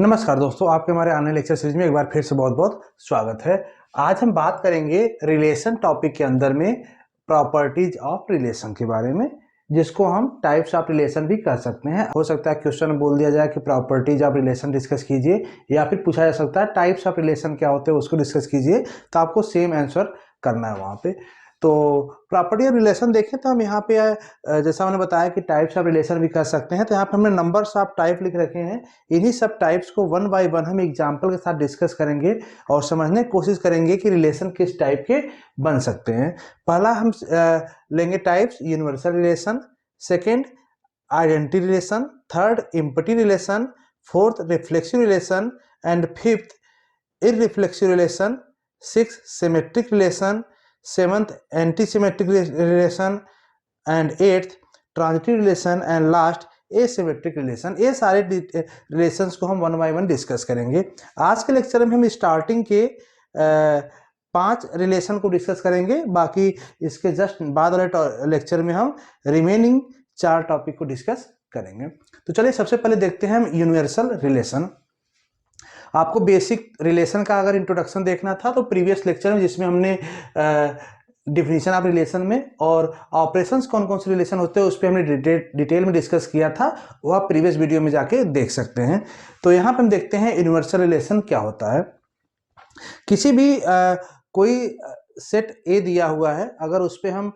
नमस्कार दोस्तों, आपके हमारे आने लेक्चर सीरीज में एक बार फिर से बहुत बहुत स्वागत है। आज हम बात करेंगे रिलेशन टॉपिक के अंदर में प्रॉपर्टीज ऑफ रिलेशन के बारे में, जिसको हम टाइप्स ऑफ रिलेशन भी कह सकते हैं। हो सकता है क्वेश्चन बोल दिया जाए कि प्रॉपर्टीज ऑफ रिलेशन डिस्कस कीजिए, या फिर पूछा जा सकता है टाइप्स ऑफ रिलेशन क्या होते हैं उसको डिस्कस कीजिए, तो आपको सेम आंसर करना है वहाँ पे। तो प्रॉपर्टी ऑफ रिलेशन देखें तो हम यहाँ पे जैसा मैंने बताया कि टाइप्स ऑफ रिलेशन भी कर सकते हैं, तो यहाँ पे हमने नंबर्स ऑफ टाइप लिख रखे हैं। इन्हीं सब टाइप्स को वन बाय वन हम एग्जाम्पल के साथ डिस्कस करेंगे और समझने की कोशिश करेंगे कि रिलेशन किस टाइप के बन सकते हैं। पहला हम लेंगे types universal relation, second identity relation, third empty relation, fourth reflexive relation, and fifth irreflexive relation, six symmetric relation, seventh anti symmetric relation, and eighth transitive relation, and last asymmetric relation. ये सारे relations को हम one by one discuss करेंगे। आज के lecture में हम starting के 5 रिलेशन को डिस्कस करेंगे, बाकी इसके जस्ट बाद वाले लेक्चर में हम रिमेनिंग 4 टॉपिक को डिस्कस करेंगे। तो चलिए सबसे पहले देखते हैं हम यूनिवर्सल रिलेशन। आपको बेसिक रिलेशन का अगर इंट्रोडक्शन देखना था तो प्रीवियस लेक्चर में, जिसमें हमने डिफिनीशन ऑफ रिलेशन में और ऑपरेशंस कौन कौन से रिलेशन होते हैं उस पर हमने डिटेल में डिस्कस किया था, वो आप प्रीवियस वीडियो में जाके देख सकते हैं। तो यहाँ पे हम देखते हैं यूनिवर्सल रिलेशन क्या होता है। किसी भी कोई सेट ए दिया हुआ है, अगर उस पर हम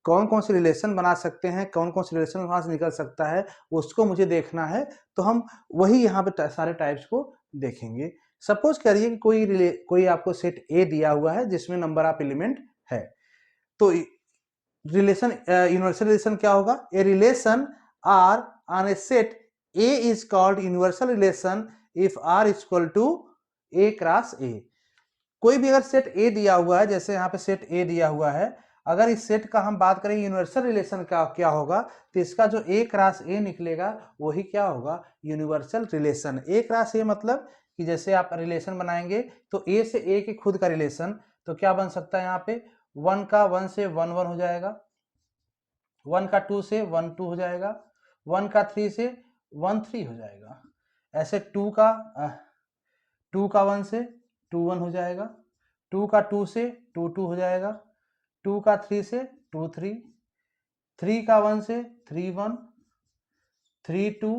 कौन कौन से रिलेशन बना सकते हैं, कौन कौन से रिलेशन वहाँ से निकल सकता है, उसको मुझे देखना है, तो हम वही यहाँ पे सारे टाइप्स को देखेंगे। सपोज करिए कि कोई आपको सेट ए दिया हुआ है जिसमें नंबर ऑफ एलिमेंट है, तो रिलेशन यूनिवर्सल रिलेशन क्या होगा? A relation R on a set A is called universal relation if R equal to A cross A. कोई भी अगर सेट ए दिया हुआ है, जैसे यहाँ पे सेट ए दिया हुआ है, अगर इस सेट का हम बात करें यूनिवर्सल रिलेशन का क्या होगा, तो इसका जो ए क्रॉस ए निकलेगा वही क्या होगा? Universal relation. ए क्रॉस ए मतलब कि जैसे आप रिलेशन बनाएंगे तो ए से ए के खुद का रिलेशन, तो क्या बन सकता है यहाँ पे? 1 का 1 से 1 1 हो जाएगा, 1 का 2 से 1 2 हो जाएगा, 1 का 3 से 1 3 हो जाएगा। ऐसे 2 का 1 से 2 1 हो जाएगा, 2 का 2 से 2 2 हो जाएगा, 2 का 3 से 2 3, 3 का 1 से 3 1, 3 2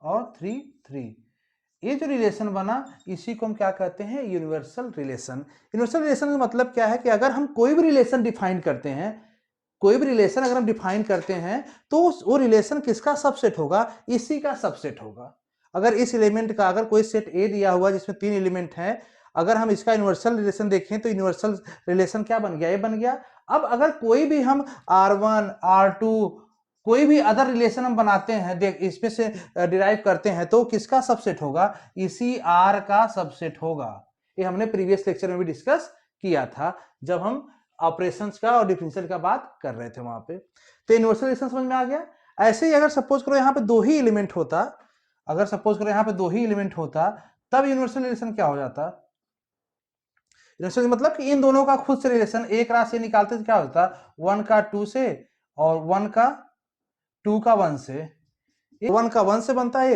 और 3 3। ये जो रिलेशन बना इसी को हम क्या कहते हैं? Universal relation. यूनिवर्सल रिलेशन का मतलब क्या है कि अगर हम कोई भी रिलेशन डिफाइन करते हैं, कोई भी रिलेशन अगर हम डिफाइन करते हैं तो वो रिलेशन किसका सबसेट होगा? इसी का सबसेट होगा। अगर इस एलिमेंट का, अगर कोई सेट ए दिया हुआ जिसमें 3 एलिमेंट हैं, अगर हम इसका यूनिवर्सल रिलेशन देखें तो यूनिवर्सल रिलेशन क्या बन गया? ये बन गया। अब अगर कोई भी हम R1 R2 कोई भी अदर रिलेशन हम बनाते हैं, देख इसमें से डिराइव करते हैं, तो किसका सबसेट होगा? इसी R का सबसेट होगा। ये हमने प्रीवियस लेक्चर में भी डिस्कस किया था जब हम ऑपरेशंस का और डिफरेंशियल का बात कर रहे थे वहां पे। तो यूनिवर्सल रिलेशन समझ में आ गया। ऐसे ही अगर सपोज करो यहाँ पे 2 ही एलिमेंट होता, अगर सपोज करो यहाँ पे 2 ही एलिमेंट होता, तब यूनिवर्सल रिलेशन क्या हो जाता? यूनिवर्सल मतलब कि इन दोनों का खुद से रिलेशन एक राशि निकालते तो क्या होता? 1 का 2 से और 1 का 2 का 1 से। 1 का 1 से बनता है,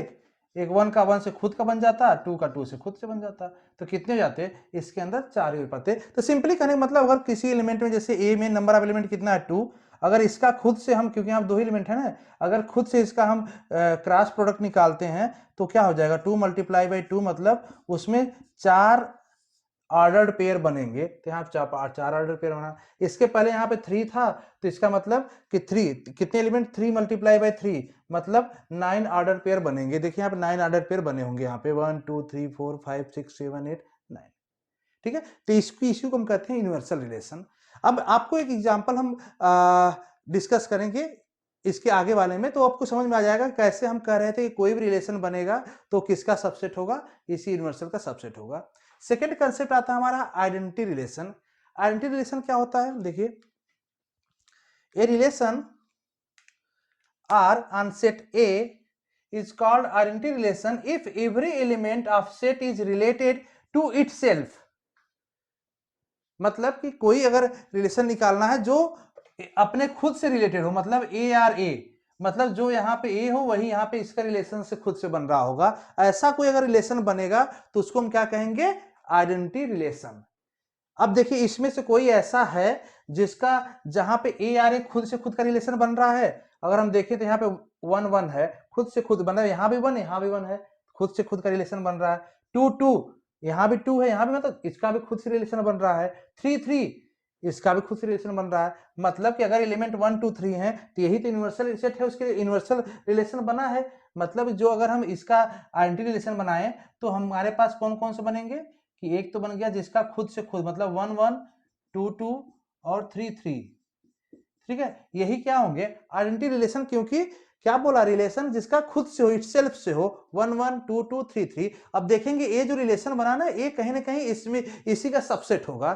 एक 1 का 1 से खुद का बन जाता, 2 का 2 से खुद से बन जाता। तो कितने हो जाते? इसके अंदर 4 ही हो पाते। तो सिंपली कहने का मतलब, अगर किसी एलिमेंट में, जैसे ए में नंबर ऑफ एलिमेंट कितना है? 2, अगर इसका खुद से हम, क्योंकि यहाँ 2 ही एलिमेंट है ना, अगर खुद से इसका हम क्रॉस प्रोडक्ट निकालते हैं तो क्या हो जाएगा? 2 मल्टीप्लाई बाई 2, मतलब उसमें 4 ऑर्डर्ड पेयर बनेंगे। तो यहाँ 4 ऑर्डर पेयर बना। इसके पहले यहाँ पे 3 था, तो इसका मतलब कि 3 कितने एलिमेंट? 3 मल्टीप्लाई बाई 3 मतलब 9 ऑर्डर पेयर बनेंगे। देखिए यहाँ पे 9 ऑर्डर पेयर बने होंगे यहाँ पे, 1 2 3 4 5 6 7 8 9। ठीक है, तो इसकी इश्यू को हम कहते हैं यूनिवर्सल रिलेशन। अब आपको एक एग्जांपल हम डिस्कस करेंगे इसके आगे वाले में, तो आपको समझ में आ जाएगा कैसे हम कह रहे थे कि कोई भी रिलेशन बनेगा तो किसका सबसेट होगा? इसी यूनिवर्सल का सबसेट होगा। सेकेंड कंसेप्ट आता है हमारा आइडेंटिटी रिलेशन। आइडेंटिटी रिलेशन क्या होता है? देखिए, a relation R on set A is called identity relation if every element of set is related to itself। मतलब कि कोई अगर रिलेशन निकालना है जो अपने खुद से रिलेटेड हो, मतलब ए आर ए, मतलब जो यहाँ पे ए हो वही यहाँ पे इसका रिलेशन से खुद से बन रहा होगा। ऐसा कोई अगर रिलेशन बनेगा तो उसको हम क्या कहेंगे, आइडेंटिटी रिलेशन। अब देखिए इसमें से कोई ऐसा है जिसका जहां पे ए आर ए खुद से खुद का रिलेशन बन रहा है। अगर हम देखें तो यहाँ पे 1 1 है, खुद से खुद बन रहा है, यहाँ भी 1 यहाँ भी 1 है, खुद से खुद का रिलेशन बन रहा है। 2 2 यहाँ भी 2 है, यहाँ भी, मतलब इसका भी खुद से रिलेशन बन रहा है। 3 3 इसका भी खुद से रिलेशन बन रहा है। मतलब कि अगर एलिमेंट 1 2 3 है तो यही तो यूनिवर्सल सेट है, उसके लिए यूनिवर्सल रिलेशन बना है। मतलब जो अगर हम इसका आइडेंटिटी रिलेशन बनाए तो हमारे पास कौन कौन से बनेंगे कि एक तो बन गया जिसका खुद से खुद, मतलब 1 1 2 2 और 3 3, ठीक है, यही क्या होंगे आइडेंटिटी रिलेशन। क्योंकि क्या बोला, रिलेशन जिसका खुद से हो, इटसेल्फ से हो, 1 1 2 2 3 3। अब देखेंगे ये जो रिलेशन बना ना, ये कहीं ना कहीं इसमें इसी का सबसेट होगा,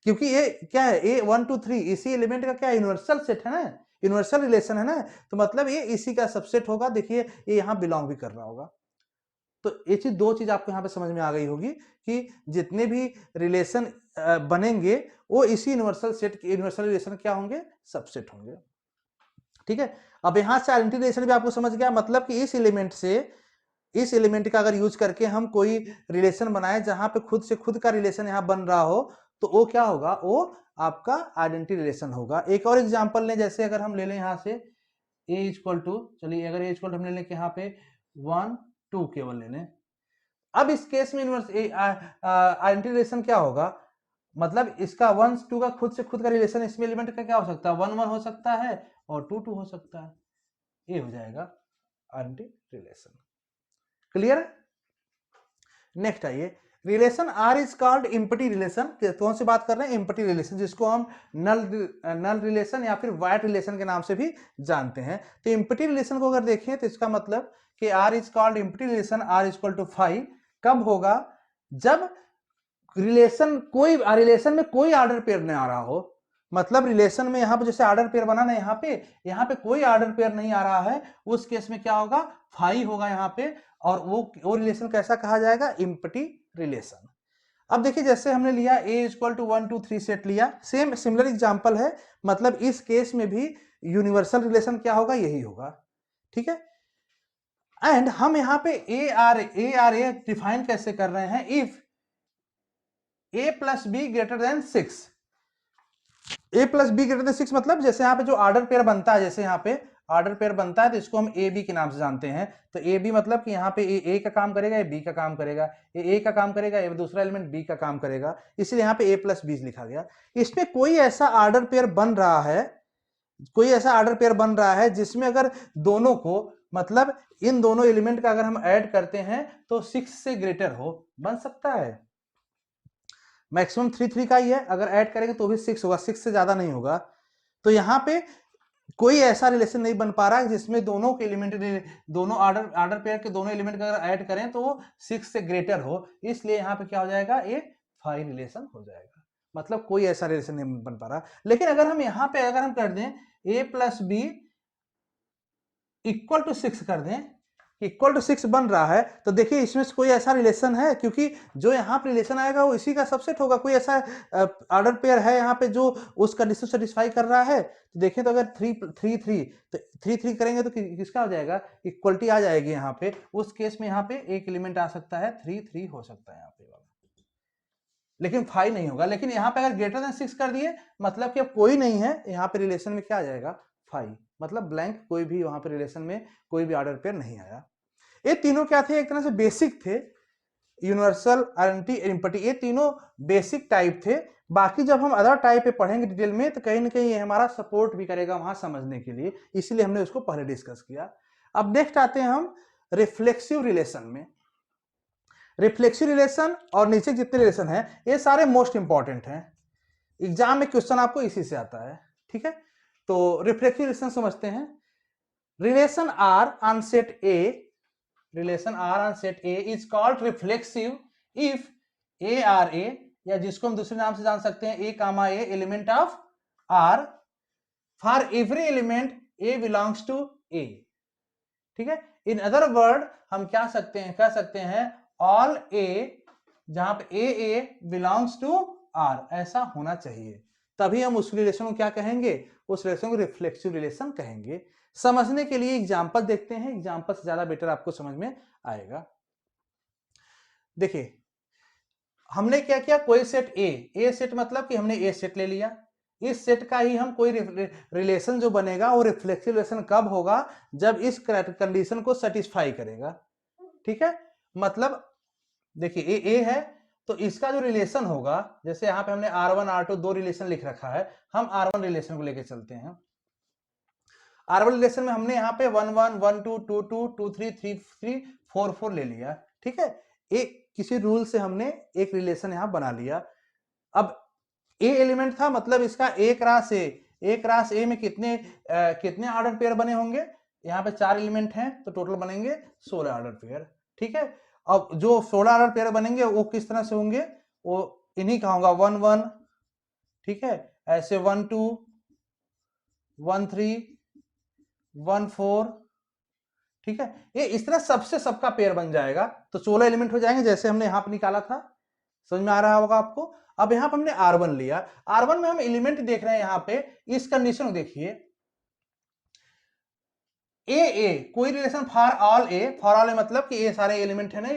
क्योंकि ये क्या है, ए 1 2 3 इसी एलिमेंट का क्या यूनिवर्सल सेट है ना, यूनिवर्सल रिलेशन है ना, तो मतलब ये इसी का सबसेट होगा। देखिए ये यहाँ बिलोंग भी कर रहा होगा। तो ये चीज, दो चीज आपको यहाँ पे समझ में आ गई होगी कि जितने भी रिलेशन बनेंगे वो इसी यूनिवर्सल सेट, यूनिवर्सल रिलेशन क्या होंगे, सबसेट होंगे। ठीक है, अब यहां से आइडेंटिटी रिलेशन भी आपको समझ गया, मतलब कि इस एलिमेंट से, इस एलिमेंट का अगर यूज करके हम कोई रिलेशन बनाए जहां पे खुद से खुद का रिलेशन यहाँ बन रहा हो तो वो क्या होगा, वो आपका आइडेंटिटी रिलेशन होगा। एक और एग्जांपल लें, जैसे अगर हम ले लें यहाँ से a इक्वल टू, चलिए अगर a इक्वल टू हम ले लें कि यहाँ पे 1 2 केवल ले लें। अब इस केस में आइडेंटिटी रिलेशन क्या होगा, मतलब इसका 1 2 का खुद से खुद का रिलेशन इसमें एलिमेंट का क्या हो सकता है, 1 1 हो सकता है और 2 2 हो सकता है, ये हो जाएगा आइडेंटिटी रिलेशन। क्लियर। नेक्स्ट आइए, relation R is called empty relation. कौन सी बात कर रहे हैं, इम्पटी रिलेशन, जिसको हम नल रिलेशन या फिर वाइट रिलेशन के नाम से भी जानते हैं। तो इम्पटी रिलेशन को अगर देखें तो इसका मतलब कि R is called empty relation, R is equal to 5 कब होगा, जब रिलेशन में कोई ऑर्डर पेयर नहीं आ रहा हो। मतलब रिलेशन में यहाँ पे जैसे ऑर्डर पेयर बना ना, यहाँ पे कोई ऑर्डर पेयर नहीं आ रहा है, उस केस में क्या होगा, 5 होगा यहाँ पे, और वो रिलेशन कैसा कहा जाएगा, इम्पटी रिलेशन। अब देखिए जैसे हमने लिया a इक्वल टू 1 2 3 सेट लिया, सेम सिमिलर एग्जांपल है, मतलब इस केस में भी यूनिवर्सल रिलेशन क्या होगा, यही होगा। ठीक है, एंड हम यहाँ पे ए आर ए डिफाइन कैसे कर रहे हैं, if a plus be greater than 6, a plus be greater than 6, मतलब जैसे यहाँ पे जो ऑर्डर पेयर बनता है, जैसे यहाँ पे ऑर्डर पेयर बनता है तो इसको हम ए बी के नाम से जानते हैं। तो ए बी मतलब कि यहाँ पे ए का काम करेगा, ये बी का काम करेगा, ए का काम करेगा, ये दूसरा एलिमेंट बी का काम करेगा, इसलिए यहाँ पे ए प्लस बी लिखा गया। इसमें कोई ऐसा ऑर्डर पेयर बन रहा है, कोई ऐसा ऑर्डर पेयर बन रहा है जिसमें अगर दोनों को, मतलब इन दोनों एलिमेंट का अगर हम ऐड करते हैं तो 6 से ग्रेटर हो, बन सकता है। मैक्सिमम 3 3 का ही है, अगर ऐड करेंगे तो भी 6 होगा, 6 से ज्यादा नहीं होगा। तो यहाँ पे कोई ऐसा रिलेशन नहीं बन पा रहा है जिसमें दोनों के एलिमेंट, दोनों ऑर्डर पेयर के दोनों एलिमेंट का अगर ऐड करें तो वो 6 से ग्रेटर हो, इसलिए यहाँ पे क्या हो जाएगा, ये 5 रिलेशन हो जाएगा। मतलब कोई ऐसा रिलेशन नहीं बन पा रहा। लेकिन अगर हम यहाँ पे अगर हम कर दें a plus B equal to 6 कर दें, इक्वल टू 6 बन रहा है, तो देखिए इसमें से कोई ऐसा रिलेशन है, क्योंकि जो यहाँ पे रिलेशन आएगा वो इसी का सबसेट होगा। कोई ऐसा ऑर्डर पेयर है यहाँ पे जो उस कंडीशन सेटिस्फाई कर रहा है। तो देखें तो अगर 3 3 3 तो 3 3 करेंगे तो किसका हो जाएगा, इक्वलिटी आ जाएगी यहाँ पे। उस केस में यहाँ पे एक एलिमेंट आ सकता है, 3 3 हो सकता है यहाँ पे वाला, लेकिन 5 नहीं होगा। लेकिन यहाँ पे अगर ग्रेटर देन 6 कर दिए, मतलब कि अब कोई नहीं है यहाँ पे रिलेशन में, क्या आ जाएगा, 5, मतलब ब्लैंक, कोई भी वहां पे रिलेशन में कोई भी ऑर्डर पेयर नहीं आया। ये तीनों क्या थे, एक तरह से बेसिक थे, यूनिवर्सल, आइडेंटिटी, इम्पटी, ये तीनों बेसिक टाइप थे। बाकी जब हम अदर टाइप पे पढ़ेंगे डिटेल में तो कहीं ना कहीं ये हमारा सपोर्ट भी करेगा वहां समझने के लिए, इसीलिए हमने उसको पहले डिस्कस किया। अब नेक्स्ट आते हैं हम रिफ्लेक्सिव रिलेशन में। रिफ्लेक्सिव रिलेशन और नीचे जितने रिलेशन हैं ये सारे मोस्ट इंपॉर्टेंट हैं, एग्जाम में क्वेश्चन आपको इसी से आता है। ठीक है, तो रिफ्लेक्सिव रिलेशन समझते हैं। Relation R on set A, relation R on set A is called reflexive if a R a, या जिसको हम दूसरे नाम से जान सकते हैं a comma a element of R, for every element a belongs to A. ठीक है, इन अदर वर्ड हम क्या सकते हैं, कह सकते हैं ऑल ए, जहां पे ए बिलोंग्स टू आर, ऐसा होना चाहिए, तभी हम उस रिलेशन को क्या कहेंगे, उस रिलेशन को रिफ्लेक्सिव रिलेशन कहेंगे। समझने के लिए एग्जाम्पल देखते हैं, एग्जाम्पल से ज्यादा बेटर आपको समझ में आएगा। देखिए हमने क्या किया, कोई सेट ए सेट मतलब कि हमने ए सेट ले लिया, इस सेट का ही हम कोई रिलेशन जो बनेगा वो रिफ्लेक्सिव रिलेशन कब होगा, जब इस कंडीशन को सेटिस्फाई करेगा। ठीक है, मतलब देखिए ए है तो इसका जो रिलेशन होगा, जैसे यहां पे हमने R1 R2 दो रिलेशन लिख रखा है, हम R1 रिलेशन को लेके चलते हैं। R1 रिलेशन में हमने यहाँ पे 1 1 1 2 2 2 2 3 3 3 4 4 ले लिया। ठीक है, एक किसी रूल से हमने एक रिलेशन यहां बना लिया। अब ए एलिमेंट था, मतलब इसका एक रास ए में कितने ऑर्डर पेयर बने होंगे, यहाँ पे 4 एलिमेंट हैं तो टोटल बनेंगे 16 ऑर्डर पेयर। ठीक है, अब जो 16 ऑर्डर पेयर बनेंगे वो किस तरह से होंगे, वो इन्हीं का होगा 1 1, ठीक है, ऐसे 1 2 1 3 1 4, ठीक है, ये इस तरह सबसे सबका पेयर बन जाएगा तो 16 एलिमेंट हो जाएंगे, जैसे हमने यहां पर निकाला था। समझ में आ रहा होगा आपको। अब यहां पर हमने R1 लिया, R1 में हम एलिमेंट देख रहे हैं, यहां पे इस कंडीशन को देखिए, ए कोई रिलेशन फॉर ऑल ए मतलब कि ये सारे एलिमेंट है ना,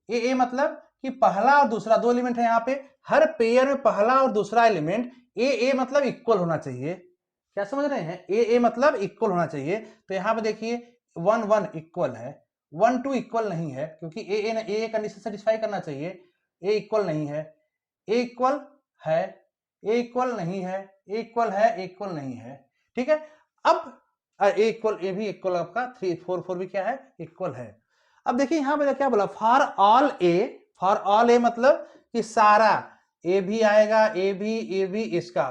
ए मतलब कि पहला और दूसरा दो एलिमेंट है, यहां पे हर पेयर में पहला और दूसरा एलिमेंट ए मतलब इक्वल होना चाहिए। क्या समझ रहे हैं, ए मतलब इक्वल होना चाहिए। तो यहां पे देखिए 1 1 इक्वल है, 1 2 इक्वल नहीं है, क्योंकि ए कंडीशन सेटिस्फाई करना चाहिए। ए इक्वल नहीं है, ए इक्वल है, ए इक्वल नहीं है, ए इक्वल है, ए इक्वल नहीं है। ठीक है, अब ए इक्वल, ए भी इक्वल, आपका 3 4 4 भी क्या है, इक्वल है। अब देखिए यहां पे क्या बोला, फॉर ऑल ए मतलब कि सारा ए भी आएगा, ए भी इसका,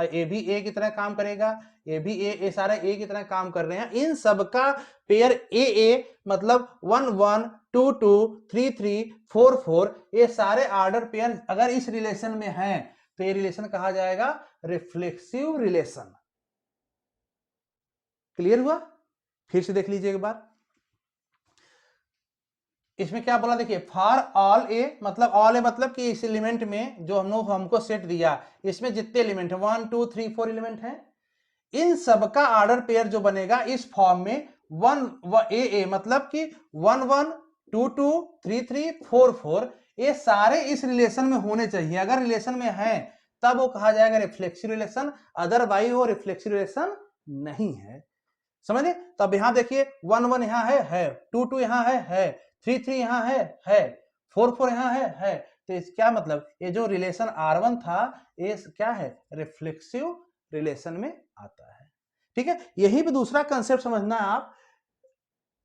ए भी ए की तरह काम करेगा, ए भी ए सारे ए की तरह काम कर रहे हैं, इन सबका पेयर ए मतलब 1 1 2 2 3 3 4 4, ये सारे ऑर्डर पेयर अगर इस रिलेशन में हैं तो ये रिलेशन कहा जाएगा रिफ्लेक्सिव रिलेशन। क्लियर हुआ, फिर से देख लीजिए एक बार। इसमें क्या बोला, देखिए फॉर ऑल ए मतलब कि इस एलिमेंट में जो हमको सेट दिया, इसमें जितने एलिमेंट है 1 2 3 4 एलिमेंट हैं, इन सबका ऑर्डर पेयर जो बनेगा इस फॉर्म में 1 ए मतलब कि 1 1 2 2 3 3 4 4, ये सारे इस रिलेशन में होने चाहिए। अगर रिलेशन में है तब वो कहा जाएगा रिफ्लेक्सिव रिलेशन, अदरवाइज वो रिफ्लेक्सिव रिलेशन नहीं है। समझे, तब यहां देखिए 1 1 यहां है 2 2 यहां है 3 3 यहां है 4 4 यहां है। तो इस क्या मतलब, ये जो रिलेशन R1 था ये क्या है, रिफ्लेक्सिव रिलेशन में आता है। ठीक है, यही पे दूसरा कंसेप्ट समझना है आप,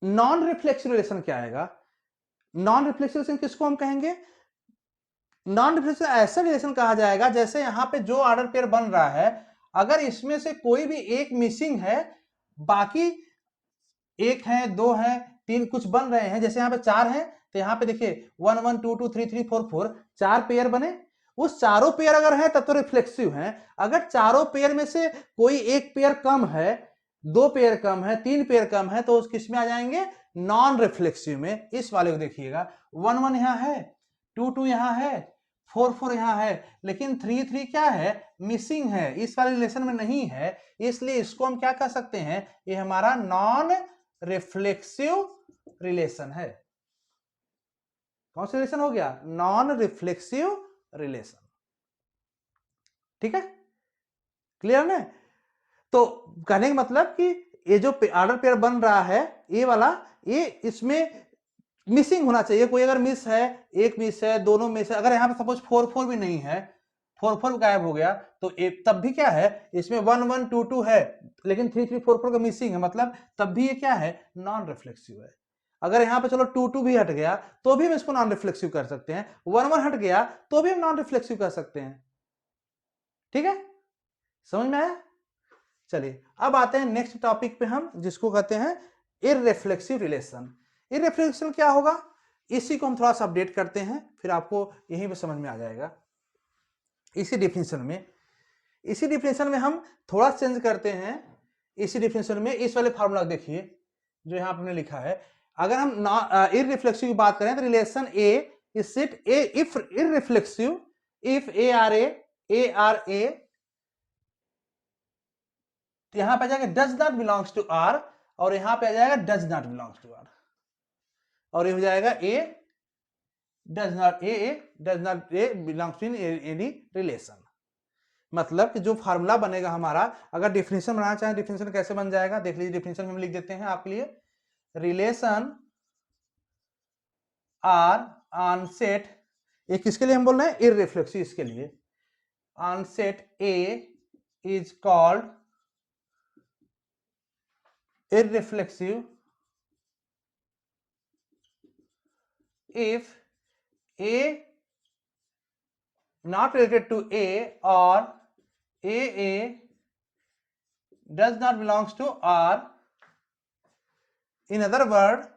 नॉन रिफ्लेक्सिव रिलेशन क्या आएगा। नॉन रिफ्लेक्सिव रिलेशन किसको हम कहेंगे, नॉन रिफ्लेक्सिव ऐसा रिलेशन कहा जाएगा जैसे यहां पे जो ऑर्डर पेयर बन रहा है, अगर इसमें से कोई भी एक मिसिंग है, बाकी एक है, दो है, तीन कुछ बन रहे हैं, जैसे यहाँ पे 4 है तो यहाँ पे देखिए 1 1 2 2 3 3 4 4 4 पेयर बने, उस चारों पेयर अगर है तब तो रिफ्लेक्सिव है। अगर चारों पेयर में से कोई एक पेयर कम है, 2 पेयर कम है, 3 पेयर कम है, तो उस किस में आ जाएंगे, नॉन रिफ्लेक्सिव में। इस वाले को देखिएगा 1 1 यहाँ है, 2 2 यहाँ है, 4 4 यहाँ है, लेकिन 3 3 क्या है, मिसिंग है, इस वाले रिलेशन में नहीं है, इसलिए इसको हम क्या कह सकते हैं, ये हमारा नॉन रिफ्लेक्सिव रिलेशन है। कौन सा रिलेशन हो गया, नॉन रिफ्लेक्सिव रिलेशन। ठीक है, क्लियर ना। तो कहने का मतलब कि ये जो ऑर्डर पेयर बन रहा है ये वाला, ये इसमें मिसिंग होना चाहिए, कोई अगर मिस है, एक मिस है, दोनों मिस है, अगर यहां पे सपोज 4 4 भी नहीं है, 4 4 गायब हो गया, तो तब भी क्या है, इसमें 1 1 2 2 है लेकिन 3 3 4 4 का मिसिंग है, मतलब तब भी ये क्या है, नॉन रिफ्लेक्सिव है। अगर यहां पे चलो 2 2 भी हट गया तो भी हम इसको नॉन रिफ्लेक्सिव कर सकते हैं, 1 1 हट गया तो भी हम नॉन रिफ्लेक्सिव कर सकते हैं। ठीक है, समझ में आया। चलिए अब आते हैं नेक्स्ट टॉपिक पे हम, जिसको कहते हैं इररिफ्लेक्सिव रिलेशन। इररिफ्लेक्शन क्या होगा, इसी को हम थोड़ा सा अपडेट करते हैं, फिर आपको यहीं पे समझ में आ जाएगा। इसी डिफिनेशन में हम थोड़ा चेंज करते हैं। इसी डिफिनेशन में इस वाले फार्मूला देखिए जो यहां हमने लिखा है, अगर हम इररिफ्लेक्सिव की बात करें तो relation a is set a if irreflexive if a R a तो यहां पे आ जाएगा does not belongs to R, और यहां पे आ जाएगा does not belongs to R, और ये हो जाएगा a does not a belongs to any relation. मतलब कि जो फार्मूला बनेगा हमारा, अगर डिफिनेशन बनाना चाहें, डिफिनेशन कैसे बन जाएगा देख लीजिए। डिफिनेशन में हम लिख देते हैं आपके लिए, रिलेशन आर ऑन सेट, ये किसके लिए हम बोल रहे हैं, इररिफ्लेक्सिव, इसके लिए on set A is called irreflexive if A not related to A or AA does not belongs to R. In other word,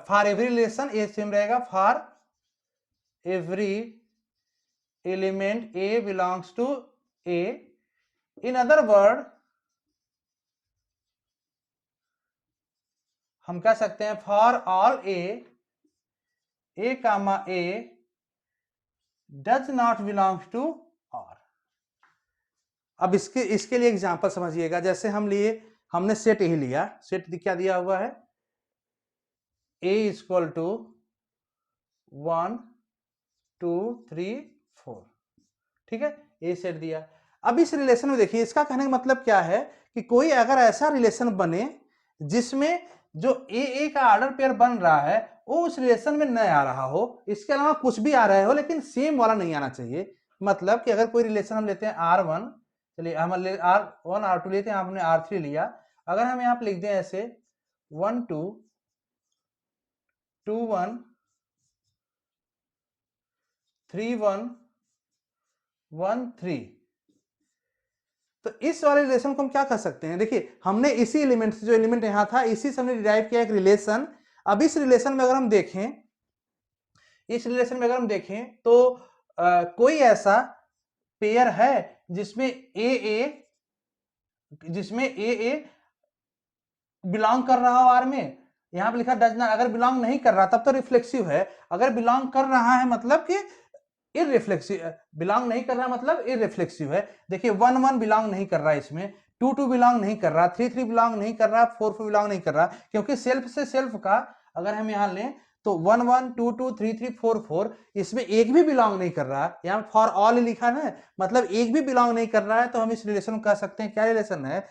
for every relation A same रहेगा, for every element A belongs to A. In other word, हम कह सकते हैं for all A comma A does not belongs to R. अब इसके लिए example समझिएगा। जैसे हमने सेट ही लिया, सेट क्या दिया हुआ है, A इक्वल टू 1 2 3 4, ठीक है, ए सेट दिया। अब इस रिलेशन में देखिए, इसका कहने का मतलब क्या है कि कोई अगर ऐसा रिलेशन बने जिसमें जो ए का ऑर्डर पेयर बन रहा है वो उस रिलेशन में न आ रहा हो, इसके अलावा कुछ भी आ रहा हो लेकिन सेम वाला नहीं आना चाहिए। मतलब कि अगर कोई रिलेशन हम लेते हैं R1, चलिए हम R1 R2 लेते हैं, हमने R3 लिया, अगर हम यहाँ पे लिख दें ऐसे 1 2 2 1 3 1 1 3, तो इस वाले रिलेशन को हम क्या कर सकते हैं, देखिए हमने इसी एलिमेंट से, जो एलिमेंट यहां था, इसी से हमने डिराइव किया एक रिलेशन। अब इस रिलेशन में अगर हम देखें, इस रिलेशन में अगर हम देखें तो कोई ऐसा पेयर है जिसमें ए बिलोंग कर रहा हो आर में, यहां पे लिखा डज नॉट, अगर बिलोंग नहीं कर रहा तब तो रिफ्लेक्सिव है, अगर बिलोंग कर रहा है मतलब कि इररिफ्लेक्सिव, बिलोंग नहीं कर रहा मतलब इररिफ्लेक्सिव है। देखिए 1 1 बिलोंग नहीं कर रहा, इसमें 2 2 बिलोंग नहीं कर रहा, 3 3 बिलोंग नहीं कर रहा, 4 4 बिलोंग नहीं कर रहा, क्योंकि सेल्फ से सेल्फ का अगर हम यहां लें तो 1 1 2 2 3 3 4 4, इसमें एक भी बिलोंग नहीं कर रहा, यहां फॉर ऑल लिखा है, मतलब एक भी बिलोंग नहीं कर रहा है, तो हम इस रिलेशन को कह सकते हैं क्या रिलेशन है,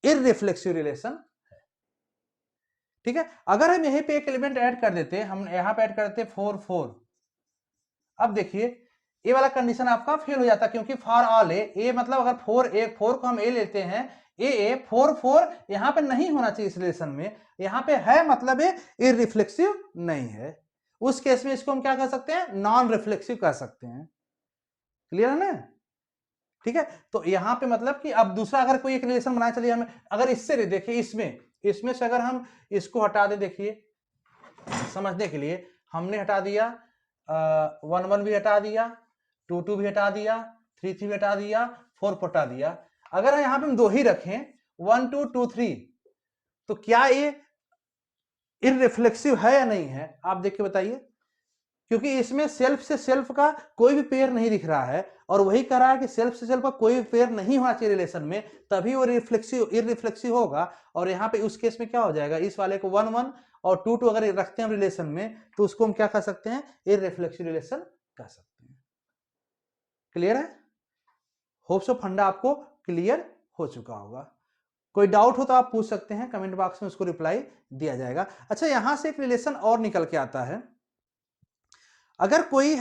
इररिफ्लेक्सिव रिलेशन, ठीक है। अगर हम यहीं पे एक एलिमेंट ऐड कर देते, हम यहां पे ऐड करते 4 4, अब देखिए ए वाला कंडीशन आपका फेल हो जाता, क्योंकि फॉर ऑल ए मतलब अगर 4 को हम ए लेते हैं, ए 4 4 यहां पे नहीं होना चाहिए इस रिलेशन में, यहां पे है मतलब ये इररिफ्लेक्सिव नहीं है, उस केस में इसको हम क्या कर सकते हैं, नॉन रिफ्लेक्सिव कर सकते हैं। क्लियर है ना, ठीक है। तो यहां पे मतलब कि अब दूसरा अगर कोई एक रिलेशन बनाए, चलिए हम अगर इससे देखिए, इसमें से अगर हम इसको हटा दें, देखिए समझने के लिए हमने हटा दिया 1 1 भी हटा दिया, 2 2 भी हटा दिया, 3 3 भी हटा दिया, 4 हटा दिया, अगर यहां पे हम दो ही रखें 1 2 2 3, तो क्या ये इररिफ्लेक्सिव है या नहीं है, आप देख के बताइए, क्योंकि इसमें सेल्फ से सेल्फ का कोई भी पेयर नहीं दिख रहा है, और वही कह रहा है कि सेल्फ से सेल्फ का कोई भी पेयर नहीं होना चाहिए रिलेशन में, तभी वो इररिफ्लेक्सिव होगा। और यहाँ पे उस केस में क्या हो जाएगा, इस वाले को 1 1 और 2 2 अगर रखते हैं रिलेशन में, तो उसको हम क्या कर सकते हैं, इररिफ्लेक्सिव रिलेशन कह सकते हैं। क्लियर है, होप सो फंडा आपको क्लियर हो चुका होगा। कोई डाउट हो तो आप पूछ सकते हैं, कमेंट बॉक्स में उसको रिप्लाई दिया जाएगा। अच्छा, यहां से एक रिलेशन और निकल के आता है, अगर कोई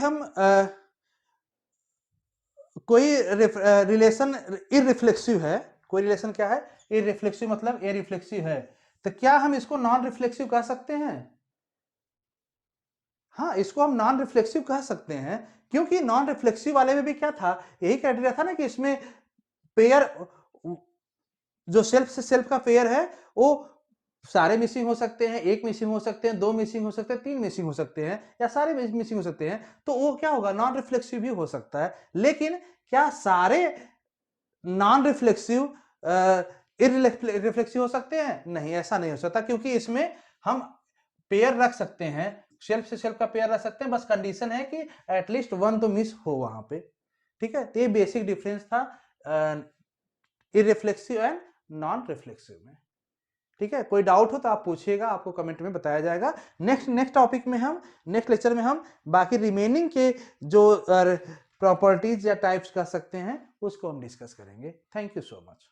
रिलेशन इररिफ्लेक्सिव है, कोई रिलेशन क्या है, इररिफ्लेक्सिव मतलब इररिफ्लेक्सिव है, तो क्या हम इसको नॉन रिफ्लेक्सिव कह सकते हैं, हाँ इसको हम नॉन रिफ्लेक्सिव कह सकते हैं, क्योंकि नॉन रिफ्लेक्सिव वाले में भी क्या था, यही क्राइटेरिया था ना कि इसमें पेयर, जो सेल्फ से सेल्फ का पेयर है वो सारे मिसिंग हो सकते हैं, एक मिसिंग हो सकते हैं, दो मिसिंग हो सकते हैं, तीन मिसिंग हो सकते हैं, या सारे मिसिंग हो सकते हैं, तो वो क्या होगा, नॉन रिफ्लेक्सिव भी हो सकता है। लेकिन क्या सारे नॉन रिफ्लेक्सिव इररिफ्लेक्सिव हो सकते हैं, नहीं, ऐसा नहीं हो सकता, क्योंकि इसमें हम पेयर रख सकते हैं, सेल्फ से सेल्फ का पेयर रख सकते हैं, बस कंडीशन है कि एटलीस्ट 1 तो मिस हो वहां पे, ठीक है। तो ये बेसिक डिफरेंस था इररिफ्लेक्सिव एंड नॉन रिफ्लेक्सिव में। ठीक है, कोई डाउट हो तो आप पूछिएगा, आपको कमेंट में बताया जाएगा। नेक्स्ट टॉपिक में हम, नेक्स्ट लेक्चर में हम बाकी रिमेनिंग के जो प्रॉपर्टीज या टाइप्स कह सकते हैं उसको हम डिस्कस करेंगे। Thank you so much.